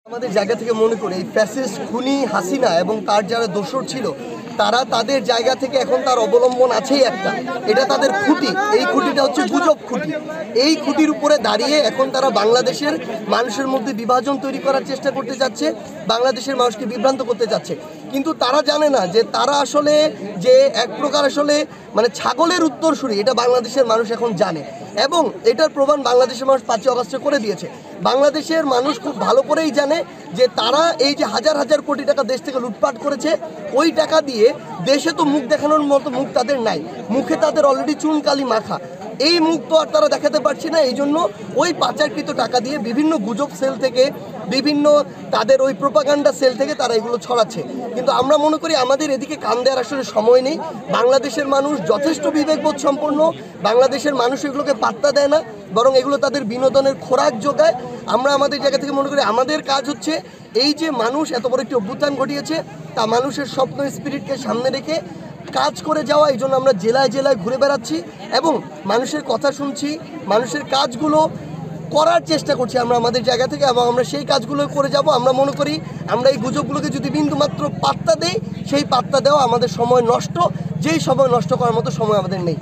আমাদের জায়গা থেকে মনে করি এই ফ্যাসিস্ট খুনি হাসিনা এবং তার যারা দোসর ছিল তারা তাদের জায়গা থেকে এখন তার অবলম্বন আছেই একটা, এটা তাদের খুঁটি। এই খুঁটিটা হচ্ছে গুজব খুঁটি। এই খুঁটির উপরে দাঁড়িয়ে এখন তারা বাংলাদেশের মানুষের মধ্যে বিভাজন তৈরি করার চেষ্টা করতে যাচ্ছে, বাংলাদেশের মানুষকে বিভ্রান্ত করতে যাচ্ছে। কিন্তু তারা জানে না যে তারা আসলে যে এক প্রকার আসলে মানে ছাগলের উত্তরসূরি, এটা বাংলাদেশের মানুষ এখন জানে এবং এটার প্রমাণ বাংলাদেশের মানুষ 5ই আগস্টে করে দিয়েছে। বাংলাদেশের মানুষ খুব ভালো করেই জানে যে তারা এই যে হাজার হাজার কোটি টাকা দেশ থেকে লুটপাট করেছে, ওই টাকা দিয়ে দেশে তো মুখ দেখানোর মতো মুখ তাদের নাই, মুখে তাদের অলরেডি চুনকালি মাখা। এই মুখ তো আর তারা দেখাতে পারছে না, এই জন্য ওই পাচারকৃত টাকা দিয়ে বিভিন্ন গুজব সেল থেকে, বিভিন্ন তাদের ওই প্রোপাগান্ডা সেল থেকে তারা এগুলো ছড়াচ্ছে। কিন্তু আমরা মনে করি আমাদের এদিকে কান দেওয়ার আসলে সময় নেই। বাংলাদেশের মানুষ যথেষ্ট বিবেকবোধ সম্পন্ন, বাংলাদেশের মানুষ এগুলোকে পাত্তা দেয় না, বরং এগুলো তাদের বিনোদনের খোরাক যোগায়। আমরা আমাদের জায়গা থেকে মনে করি আমাদের কাজ হচ্ছে এই যে মানুষ এত বড় একটি অভ্যুত্থান ঘটিয়েছে তা মানুষের স্বপ্ন স্পিরিটকে সামনে রেখে কাজ করে যাওয়া। এই জন্য আমরা জেলায় জেলায় ঘুরে বেড়াচ্ছি এবং মানুষের কথা শুনছি, মানুষের কাজগুলো করার চেষ্টা করছি আমরা আমাদের জায়গা থেকে, এবং আমরা সেই কাজগুলো করে যাব। আমরা মনে করি আমরা এই গুজবগুলোকে যদি বিন্দুমাত্র পাত্তা দেই, সেই পাত্তা দেওয়া আমাদের সময় নষ্ট, যেই সময় নষ্ট করার মতো সময় আমাদের নেই।